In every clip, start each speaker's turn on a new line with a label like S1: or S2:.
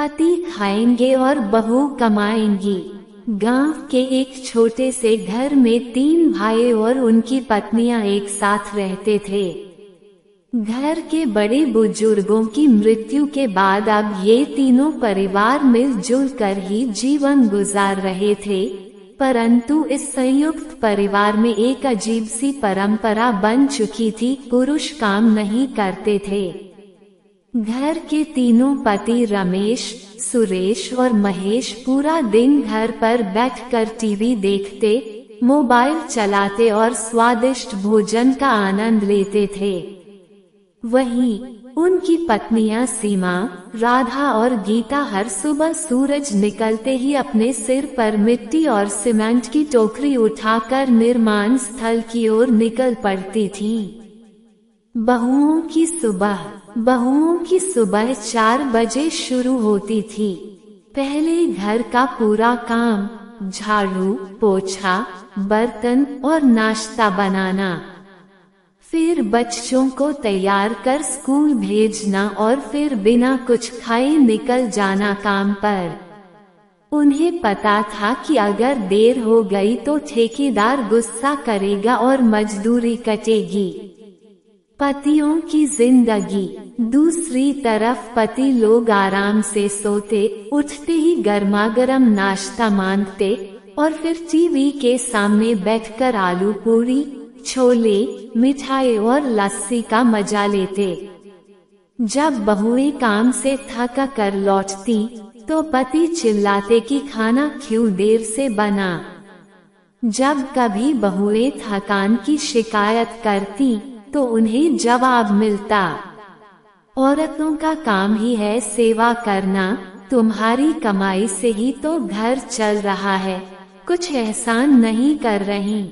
S1: पति खाएंगे और बहू कमाएंगी। गांव के एक छोटे से घर में 3 भाई और उनकी पत्नियां एक साथ रहते थे। घर के बड़े बुजुर्गों की मृत्यु के बाद अब ये तीनों परिवार मिलजुल कर ही जीवन गुजार रहे थे, परंतु इस संयुक्त परिवार में एक अजीब सी परंपरा बन चुकी थी। पुरुष काम नहीं करते थे। घर के तीनों पति रमेश, सुरेश और महेश पूरा दिन घर पर बैठकर टीवी देखते, मोबाइल चलाते और स्वादिष्ट भोजन का आनंद लेते थे। वहीं उनकी पत्नियां सीमा, राधा और गीता हर सुबह सूरज निकलते ही अपने सिर पर मिट्टी और सीमेंट की टोकरी उठाकर निर्माण स्थल की ओर निकल पड़ती थीं। बहुओं की सुबह 4 बजे शुरू होती थी। पहले घर का पूरा काम, झाड़ू, पोछा, बर्तन और नाश्ता बनाना, फिर बच्चों को तैयार कर स्कूल भेजना और फिर बिना कुछ खाए निकल जाना काम पर। उन्हें पता था कि अगर देर हो गई तो ठेकेदार गुस्सा करेगा और मजदूरी कटेगी। पतियों की जिंदगी। दूसरी तरफ पति लोग आराम से सोते, उठते ही गर्मागर्म नाश्ता मांगते और फिर टीवी के सामने बैठकर आलू पूरी, छोले, मिठाई और लस्सी का मजा लेते। जब बहुएं काम से थक कर लौटती तो पति चिल्लाते कि खाना क्यों देर से बना। जब कभी बहुएं थकान की शिकायत करती तो उन्हें जवाब मिलता, औरतों का काम ही है सेवा करना, तुम्हारी कमाई से ही तो घर चल रहा है, कुछ एहसान नहीं कर रही।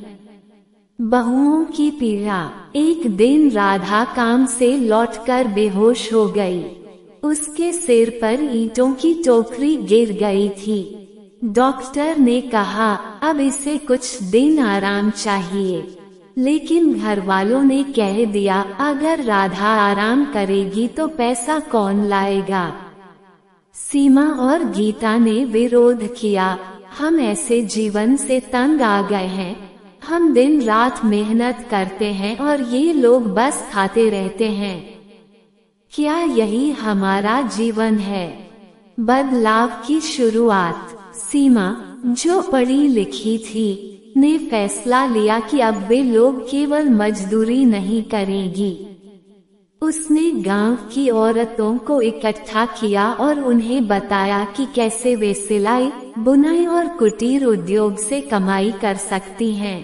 S1: बहुओं की पीड़ा। एक दिन राधा काम से लौटकर बेहोश हो गई। उसके सिर पर ईंटों की टोकरी गिर गई थी। डॉक्टर ने कहा अब इसे कुछ दिन आराम चाहिए, लेकिन घर वालों ने कह दिया अगर राधा आराम करेगी तो पैसा कौन लाएगा। सीमा और गीता ने विरोध किया, हम ऐसे जीवन से तंग आ गए हैं, हम दिन रात मेहनत करते हैं और ये लोग बस खाते रहते हैं। क्या यही हमारा जीवन है? बदलाव की शुरुआत। सीमा, जो पढ़ी लिखी थी, ने फैसला लिया कि अब वे लोग केवल मजदूरी नहीं करेंगी। उसने गांव की औरतों को इकट्ठा किया और उन्हें बताया कि कैसे वे सिलाई, बुनाई और कुटीर उद्योग से कमाई कर सकती हैं।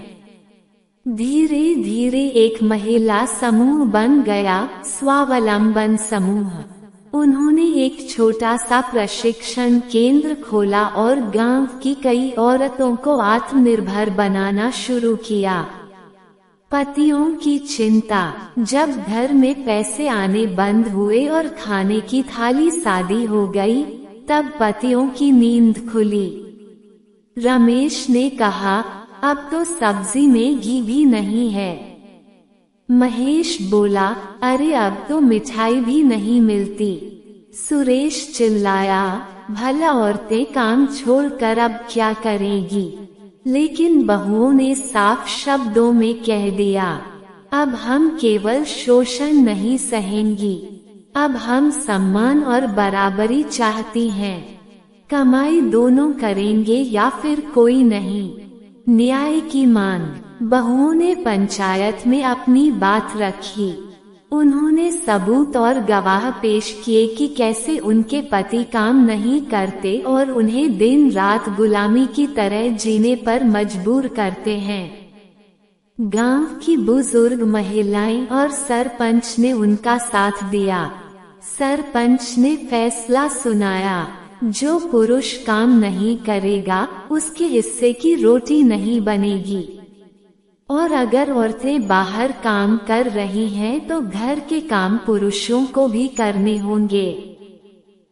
S1: धीरे धीरे एक महिला समूह बन गया, स्वावलंबन समूह। उन्होंने एक छोटा सा प्रशिक्षण केंद्र खोला और गांव की कई औरतों को आत्मनिर्भर बनाना शुरू किया। पतियों की चिंता। जब घर में पैसे आने बंद हुए और खाने की थाली सादी हो गई, तब पतियों की नींद खुली। रमेश ने कहा अब तो सब्जी में घी भी नहीं है। महेश बोला अरे अब तो मिठाई भी नहीं मिलती। सुरेश चिल्लाया भला औरतें काम छोड़कर अब क्या करेगी। लेकिन बहुओं ने साफ शब्दों में कह दिया अब हम केवल शोषण नहीं सहेंगी, अब हम सम्मान और बराबरी चाहती हैं। कमाई दोनों करेंगे या फिर कोई नहीं। न्याय की मांग। बहुओं ने पंचायत में अपनी बात रखी। उन्होंने सबूत और गवाह पेश किए कि कैसे उनके पति काम नहीं करते और उन्हें दिन रात गुलामी की तरह जीने पर मजबूर करते हैं। गांव की बुजुर्ग महिलाएं और सरपंच ने उनका साथ दिया। सरपंच ने फैसला सुनाया जो पुरुष काम नहीं करेगा उसके हिस्से की रोटी नहीं बनेगी, और अगर औरतें बाहर काम कर रही हैं तो घर के काम पुरुषों को भी करने होंगे।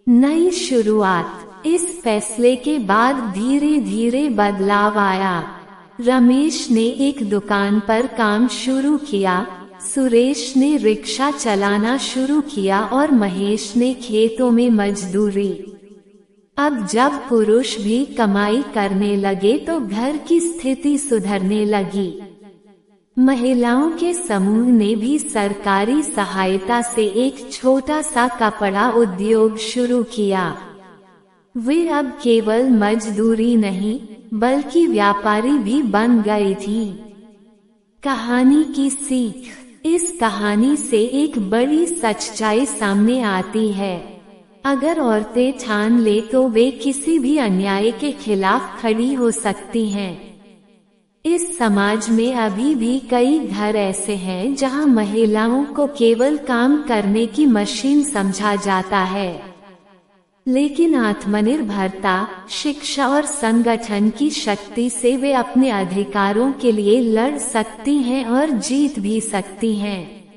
S1: नई शुरुआत। इस फैसले के बाद धीरे धीरे बदलाव आया। रमेश ने एक दुकान पर काम शुरू किया, सुरेश ने रिक्शा चलाना शुरू किया और महेश ने खेतों में मजदूरी। अब जब पुरुष भी कमाई करने लगे तो घर की स्थिति सुधरने लगी। महिलाओं के समूह ने भी सरकारी सहायता से एक छोटा सा कपड़ा उद्योग शुरू किया। वे अब केवल मजदूरी नहीं बल्कि व्यापारी भी बन गई थी। कहानी की सीख। इस कहानी से एक बड़ी सच्चाई सामने आती है। अगर औरतें ठान ले तो वे किसी भी अन्याय के खिलाफ खड़ी हो सकती हैं। इस समाज में अभी भी कई घर ऐसे हैं जहां महिलाओं को केवल काम करने की मशीन समझा जाता है। लेकिन आत्मनिर्भरता, शिक्षा और संगठन की शक्ति से वे अपने अधिकारों के लिए लड़ सकती हैं और जीत भी सकती हैं।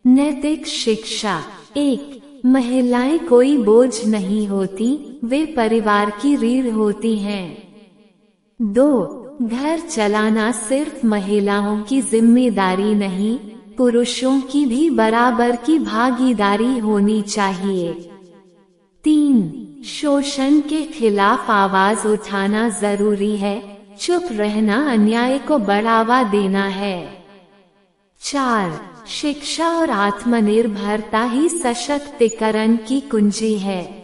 S1: नैतिक शिक्षा। 1. महिलाएं कोई बोझ नहीं होती, वे परिवार की रीढ़ होती हैं। 2. घर चलाना सिर्फ महिलाओं की जिम्मेदारी नहीं, पुरुषों की भी बराबर की भागीदारी होनी चाहिए। 3. शोषण के खिलाफ आवाज उठाना जरूरी है, चुप रहना अन्याय को बढ़ावा देना है। 4. शिक्षा और आत्मनिर्भरता ही सशक्तिकरण की कुंजी है।